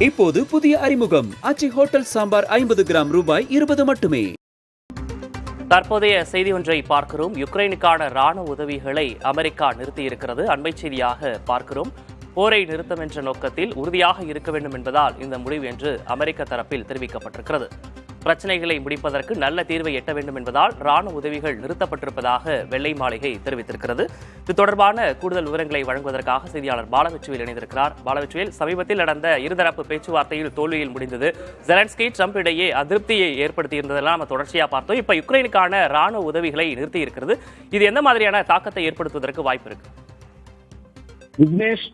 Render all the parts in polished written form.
இப்போது புதிய அறிமுகம் ஆச்சி ஹோட்டல் சாம்பார் 50 கிராம் ரூபாய் 20 மட்டுமே. தற்போதைய செய்தி ஒன்றை பார்க்கிறோம். யுக்ரைனுக்கான ராணுவ உதவிகளை அமெரிக்கா நிறுத்தியிருக்கிறது. அண்மை செய்தியாக பார்க்கிறோம். போரை நிறுத்தம் என்ற நோக்கத்தில் உறுதியாக இருக்க வேண்டும் என்பதால் இந்த முடிவு என்று அமெரிக்க தரப்பில் தெரிவிக்கப்பட்டிருக்கிறது. பிரச்சனைகளை முடிப்பதற்கு நல்ல தீர்வை எட்ட வேண்டும் என்பதால் ராணுவ உதவிகள் நிறுத்தப்பட்டிருப்பதாக வெள்ளை மாளிகை தெரிவித்திருக்கிறது. இது தொடர்பான கூடுதல் விவரங்களை வழங்குவதற்காக செய்தியாளர் பாலவெச்சுவேல் இணைந்திருக்கிறார். பாலவெச்சுவேல், சமீபத்தில் நடந்த இருதரப்பு பேச்சுவார்த்தையில் தோல்வியில் முடிந்தது. ஜெலன்ஸ்கி ட்ரம்ப் இடையே அதிருப்தியை ஏற்படுத்தியிருந்ததெல்லாம் நம்ம தொடர்ச்சியாக பார்த்தோம். இப்ப யுக்ரைனுக்கான ராணுவ உதவிகளை நிறுத்தி இருக்கிறது. இது எந்த மாதிரியான தாக்கத்தை ஏற்படுத்துவதற்கு வாய்ப்பு இருக்கு? விக்னேஷ்,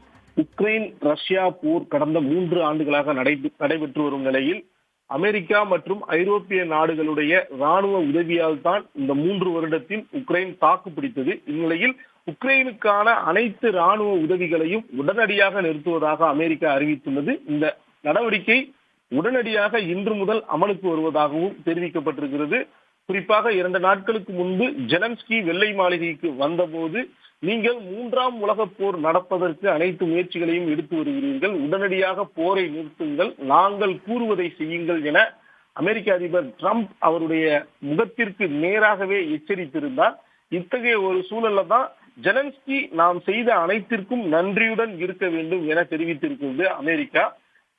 உக்ரைன் ரஷ்யா போர் கடந்த 3 ஆண்டுகளாக நடைபெற்று வரும் நிலையில் அமெரிக்கா மற்றும் ஐரோப்பிய நாடுகளுடைய ராணுவ உதவியால் தான் இந்த 3 வருடத்தில் உக்ரைன் தாக்கு பிடித்தது. இந்நிலையில் உக்ரைனுக்கான அனைத்து ராணுவ உதவிகளையும் உடனடியாக நிறுத்துவதாக அமெரிக்கா அறிவித்துள்ளது. இந்த நடவடிக்கை உடனடியாக இன்று முதல் அமலுக்கு வருவதாகவும் தெரிவிக்கப்பட்டிருக்கிறது. குறிப்பாக 2 நாட்களுக்கு முன்பு ஜெலன்ஸ்கி வெள்ளை மாளிகைக்கு வந்தபோது, நீங்கள் 3ஆம் உலகப் போர் நடப்பதற்கு அனைத்து முயற்சிகளையும் எடுத்து வருகிறீர்கள், உடனடியாக போரை நிறுத்துங்கள், நாங்கள் கூறுவதை செய்யுங்கள் என அமெரிக்க அதிபர் ட்ரம்ப் அவருடைய முகத்திற்கு நேராகவே எச்சரித்திருந்தார். இத்தகைய ஒரு சூழல்ல தான் ஜெலன்ஸ்கி நாம் செய்த அனைத்திற்கும் நன்றியுடன் இருக்க வேண்டும் என தெரிவித்திருக்கிறது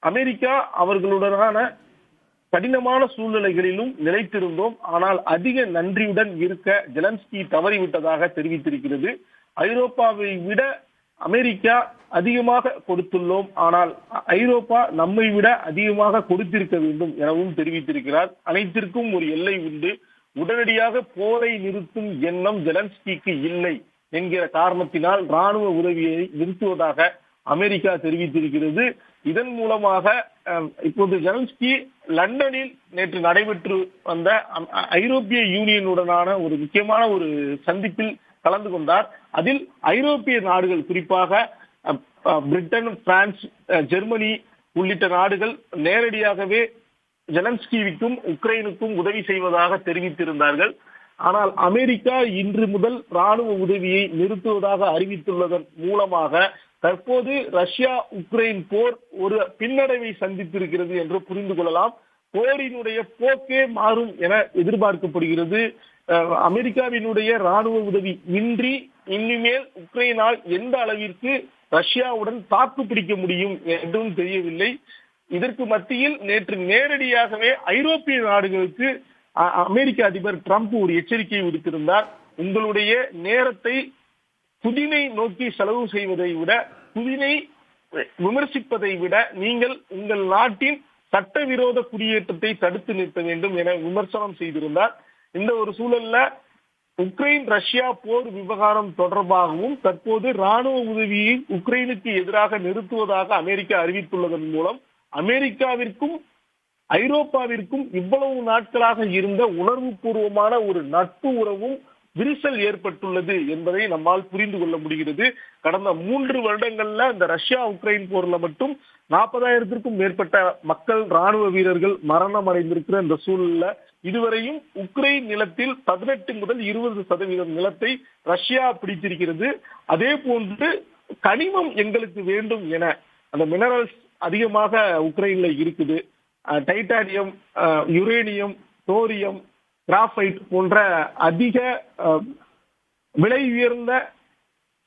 அமெரிக்கா அவர்களுடனான கடினமான சூழ்நிலைகளிலும் நிலைத்திருந்தோம், ஆனால் அதிக நன்றியுடன் இருக்க ஜெலன்ஸ்கி தவறிவிட்டதாக தெரிவித்திருக்கிறது. ஐரோப்பாவை விட அமெரிக்கா அதிகமாக கொடுத்துள்ளோம், ஆனால் ஐரோப்பா நம்மை விட அதிகமாக கொடுத்திருக்க வேண்டும் எனவும் தெரிவித்திருக்கிறார். அனைத்திற்கும் ஒரு எல்லை உண்டு. உடனடியாக போரை நிறுத்தும் எண்ணம் ஜெலன்ஸ்கிக்கு இல்லை என்கிற காரணத்தினால் ராணுவ உதவியை நிறுத்துவதாக அமெரிக்கா தெரிவித்திருக்கிறது. இதன் மூலமாக இப்போது ஜெலன்ஸ்கி லண்டனில் நேற்று நடைபெற்று வந்த ஐரோப்பிய யூனியனுடனான ஒரு முக்கியமான ஒரு சந்திப்பில் கலந்து கொண்டார். அதில் ஐரோப்பிய நாடுகள், குறிப்பாக பிரிட்டன், பிரான்ஸ், ஜெர்மனி உள்ளிட்ட நாடுகள் நேரடியாகவே ஜெலன்ஸ்கிக்கும் உக்ரைனுக்கும் உதவி செய்வதாக தெரிவித்திருந்தார்கள். ஆனால் அமெரிக்கா இன்று முதல் ராணுவ உதவியை நிறுத்துவதாக அறிவித்துள்ளதன் மூலமாக தற்போது ரஷ்யா உக்ரைன் போர் ஒரு பின்னடைவை சந்தித்திருக்கிறது என்று புரிந்து கொள்ளலாம். போரினுடைய போக்கே மாறும் என எதிர்பார்க்கப்படுகிறது. அமெரிக்காவினுடைய ராணுவ உதவி இன்றி இனிமேல் உக்ரைனால் எந்த அளவிற்கு ரஷ்யாவுடன் தாக்கு பிடிக்க முடியும் என்றும் தெரியவில்லை. இதற்கு மத்தியில் நேற்று நேரடியாகவே ஐரோப்பிய நாடுகளுக்கு அமெரிக்க அதிபர் ட்ரம்ப் ஒரு எச்சரிக்கை விடுத்திருந்தார். உங்களுடைய நேரத்தை புதினை நோக்கி செலவு செய்வதை விட, புதினை விமர்சிப்பதை விட நீங்கள் உங்கள் நாட்டின் சட்டவிரோத குடியேற்றத்தை தடுத்து நிறுத்த வேண்டும் என விமர்சனம் செய்திருந்தார். இந்த ஒரு சூழல்ல உக்ரைன் ரஷ்யா போர் விவகாரம் தொடர்பாகவும் தற்போது ராணுவ உதவியை உக்ரைனுக்கு எதிராக நிறுத்துவதாக அமெரிக்கா அறிவித்துள்ளதன் மூலம் அமெரிக்காவிற்கும் ஐரோப்பாவிற்கும் இவ்வளவு நாட்களாக இருந்த உணர்வு பூர்வமான ஒரு நட்பு உறவும் விரிசல் ஏற்பட்டுள்ளது என்பதை நம்மால் புரிந்து கொள்ள முடிகிறது. கடந்த 3 வருடங்கள்ல இந்த ரஷ்யா உக்ரைன் போர்ல மட்டும் 40,000க்கும் மேற்பட்ட மக்கள், ராணுவ வீரர்கள் மரணம் அடைந்திருக்கிற இந்த சூழல்ல இதுவரையும் உக்ரைன் நிலத்தில் 18 முதல் 20% நிலத்தை ரஷ்யா பிடித்திருக்கிறது. அதே போன்று கனிமம் எங்களுக்கு வேண்டும் என, அந்த மினரல்ஸ் அதிகமாக உக்ரைன்ல இருக்குது. டைட்டானியம், யுரேனியம், தோரியம், கிராஃபைட் போன்ற அதிக விலை உயர்ந்த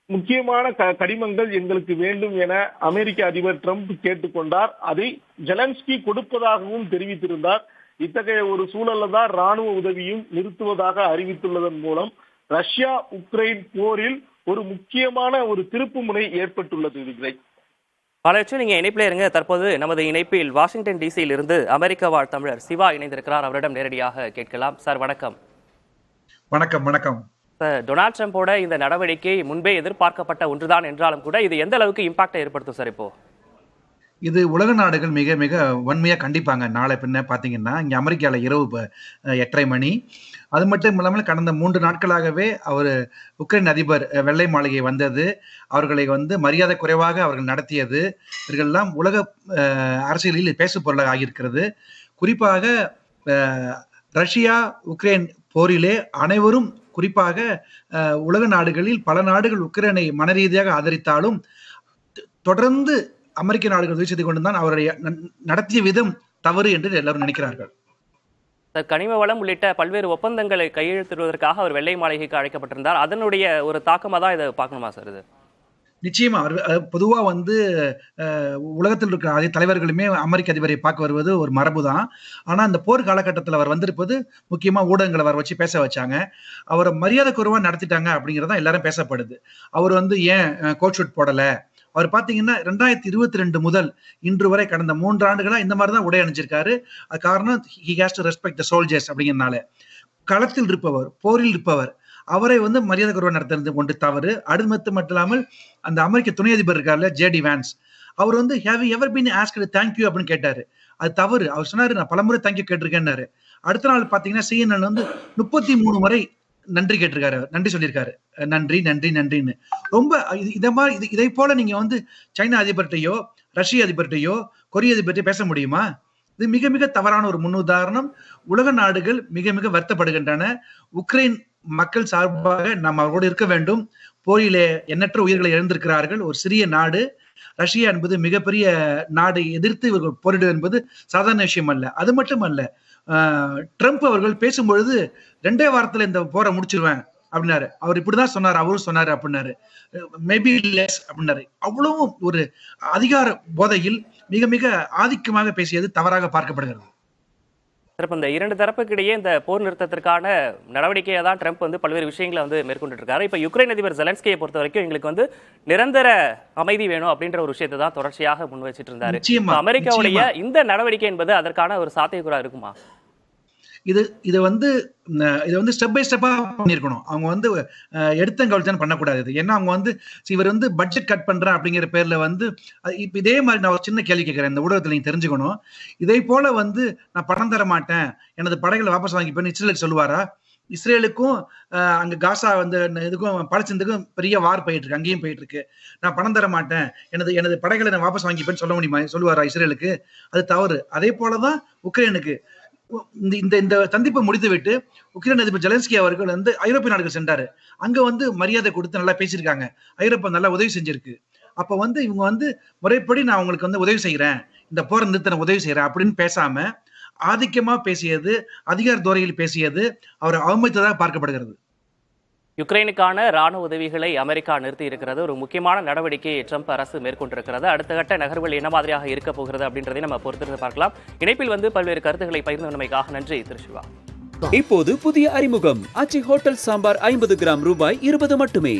முக்கியமான கனிமங்கள் எங்களுக்கு வேண்டும் என அமெரிக்க அதிபர் ட்ரம்ப் கேட்டுக்கொண்டார். அதை ஜெலன்ஸ்கி கொடுப்பதாகவும் தெரிவித்திருந்தார். இத்தகைய ஒரு சூழல்ல தான் ராணுவ உதவியும் நிறுத்துவதாக அறிவித்துள்ளதன் மூலம் ரஷ்யா உக்ரைன் போரில் ஒரு முக்கியமான ஒரு திருப்பு முனை ஏற்பட்டுள்ளது. விஜய், பாலவெச்சுவேல், நீங்க இணைப்பில் இருங்க. தற்போது நமது இணைப்பில் வாஷிங்டன் டிசியில் இருந்து அமெரிக்க வாழ் தமிழர் சிவா இணைந்திருக்கிறார். அவரிடம் நேரடியாக கேட்கலாம். சார் வணக்கம். வணக்கம். வணக்கம் சார், டொனால்ட் ட்ரம்போட இந்த நடவடிக்கை முன்பே எதிர்பார்க்கப்பட்ட ஒன்றுதான் என்றாலும் கூட இது எந்த அளவுக்கு இம்பாக்டை ஏற்படுத்தும் சார்? இப்போ இது உலக நாடுகள் மிக மிக வன்மையா கண்டிப்பாங்க. நாளை பின்ன பாத்தீங்கன்னா இங்க அமெரிக்கால இரவு 8:30 மணி. அது மட்டும் இல்லாமல் கடந்த 3 நாட்களாகவே அவர் உக்ரைன் அதிபர் வெள்ளை மாளிகை வந்தது, அவர்களை மரியாதை குறைவாக அவர்கள் நடத்தியது, இவர்களெல்லாம் உலக அரசியலில் பேசு பொருளாக ஆகியிருக்கிறது. குறிப்பாக ரஷ்யா உக்ரைன் போரிலே அனைவரும், குறிப்பாக உலக நாடுகளில் பல நாடுகள் உக்ரைனை மனரீதியாக ஆதரித்தாலும் தொடர்ந்து அமெரிக்க நாடுகள் உதவி செய்து கொண்டு தான் அவருடைய நடத்திய விதம் தவறு என்று எல்லாரும் நினைக்கிறார்கள். கனிம வளம் உள்ளிட்ட பல்வேறு ஒப்பந்தங்களை கையெழுத்திடுவதற்காக அவர் வெள்ளை மாளிகைக்கு அழைக்கப்பட்டிருந்தார். அதனுடைய ஒரு தாக்கமா தான் இதை பார்க்கணுமா சார்? இது நிச்சயமா பொதுவா உலகத்தில் இருக்கிற அதே தலைவர்களுமே அமெரிக்க அதிபரை பார்க்க வருவது ஒரு மரபு தான். ஆனா அந்த போர் காலகட்டத்தில் அவர் வந்திருப்பது முக்கியமா ஊடகங்களை வர வச்சு பேச வச்சாங்க. அவரை மரியாதை குறைவா நடத்திட்டாங்க அப்படிங்கிறதா எல்லாரும் பேசப்படுது. அவர் ஏன் கோட் ஷூட் போடல, அவர் பாத்தீங்கன்னா 2022 முதல் இன்று வரை கடந்த 3 ஆண்டுகளா இந்த மாதிரிதான் உடை அணிஞ்சிருக்காரு. அது காரணம் he has to respect the soldiers அப்படிங்கிறதுனால. களத்தில் இருப்பவர், போரில் இருப்பவர், அவரை மரியாதை குறைவா நடத்துறது ஒன்று தவறு. அது மட்டும் இல்லாமல் அந்த அமெரிக்க துணை அதிபர் இருக்காருல்ல JD Vance, our have you ever been asked thank you அப்படின்னு கேட்டாரு. அது தவறு. அவர் சொன்னாரு நான் பலமுறை தேங்க்யூ கேட்டிருக்கேன்னாரு. அடுத்த நாள் பாத்தீங்கன்னா CNN 33 முறை நன்றி கேட்டிருக்காரு, நன்றி சொல்லியிருக்காரு, நன்றி நன்றி நன்றின்னு. ரொம்ப இதை போல நீங்க சைனா அதிபர்கிட்டையோ ரஷ்ய அதிபர்கிட்டையோ கொரிய அதிபர்கிட்ட பேச முடியுமா? இது மிக மிக தவறான ஒரு முன்னுதாரணம். உலக நாடுகள் மிக மிக வருத்தப்படுகின்றன. உக்ரைன் மக்கள் சார்பாக நாம் அவரோடு இருக்க வேண்டும். போரிலே எண்ணற்ற உயிர்களை இழந்திருக்கிறார்கள். ஒரு சிறிய நாடு ரஷ்யா என்பது மிகப்பெரிய நாடை எதிர்த்து இவர்கள் போரிடுவது என்பது சாதாரண விஷயம் அல்ல. அது மட்டும் அல்ல, ட்ரம்ப் அவர்கள் பேசும்பொழுது 2 வாரத்துல இந்த போரை முடிச்சிருவேன் அப்படின்னாரு. அவர் இப்படிதான் சொன்னாரு, அவரும் சொன்னாரு அப்படின்னாரு. மேபி லெஸ் அப்படின்னாரு. அவ்வளவு ஒரு அதிகார போதையில் மிக மிக ஆதிக்கமாக பேசியது தவறாக பார்க்கப்படுகிறது. இந்த 2 தரப்புக்கிடையே இந்த போர் நிறுத்தத்திற்கான நடவடிக்கையை தான் ட்ரம்ப் பல்வேறு விஷயங்களை மேற்கொண்டு இருக்காரு. இப்ப யுக்ரைன் அதிபர் ஜெலன்ஸ்கியை பொறுத்த வரைக்கும் எங்களுக்கு நிரந்தர அமைதி வேணும் அப்படின்ற ஒரு விஷயத்தை தான் தொடர்ச்சியாக முன் வச்சிட்டு இருந்தாரு. அமெரிக்காவுடைய இந்த நடவடிக்கை என்பது அதற்கான ஒரு சாத்தியக்கூறா இருக்குமா? இது ஸ்டெப் பை ஸ்டெப்பா பண்ணிருக்கணும். அவங்க எடுத்தங்கவழ்ச்சான் பண்ணக்கூடாது. ஏன்னா அவங்க இவர் பட்ஜெட் கட் பண்றேன் அப்படிங்கிற பேர்ல இப்ப இதே மாதிரி நான் ஒரு சின்ன கேள்வி கேட்கிறேன். இந்த ஊடகத்துல நீங்க தெரிஞ்சுக்கணும். இதே போல நான் பணம் தர மாட்டேன், எனது படைகளை வாபஸ் வாங்கிப்பேன்னு இஸ்ரேலுக்கு சொல்லுவாரா? இஸ்ரேலுக்கும் அங்க காசா இதுக்கும் பாலஸ்தீனத்துக்கும் பெரிய வார் போயிட்டு இருக்கு, அங்கேயும் போயிட்டு இருக்கு. நான் பணம் தர மாட்டேன், எனது படைகளை நான் வாபஸ் வாங்கிப்பேன்னு சொல்ல முடியுமா? சொல்லுவாரா இஸ்ரேலுக்கு? அது தவறு. அதே போலதான் உக்ரைனுக்கு. இந்த சந்திப்பை முடித்துவிட்டு உக்ரைன் அதிபர் ஜெலன்ஸ்கி அவர்கள் ஐரோப்பிய நாடுகள் சென்றாரு. அங்க மரியாதை கொடுத்து நல்லா பேசியிருக்காங்க. ஐரோப்பா நல்லா உதவி செஞ்சிருக்கு. அப்ப இவங்க முறைப்படி நான் உங்களுக்கு உதவி செய்யறேன், இந்த போரை நிறுத்த உதவி செய்யறேன் அப்படின்னு பேசாம ஆதிக்கமா பேசியது, அதிகார துறையில் பேசியது அவரை அவமதித்ததாக பார்க்கப்படுகிறது. யுக்ரைனுக்கான ராணுவ உதவிகளை அமெரிக்கா நிறுத்தி இருக்கிறது ஒரு முக்கியமான நடவடிக்கையை ட்ரம்ப் அரசு மேற்கொண்டிருக்கிறது. அடுத்த கட்ட நகர்வுகள் என்ன மாதிரியாக இருக்க போகிறது அப்படின்றதை நம்ம பொறுத்திருந்து பார்க்கலாம். இணைப்பில் பல்வேறு கருத்துக்களை பகிர்ந்து கொண்டமைக்காக நன்றி திரு சிவா. இப்போது புதிய அறிமுகம் ஆச்சி ஹோட்டல் சாம்பார் 50 கிராம் ரூபாய் 20 மட்டுமே.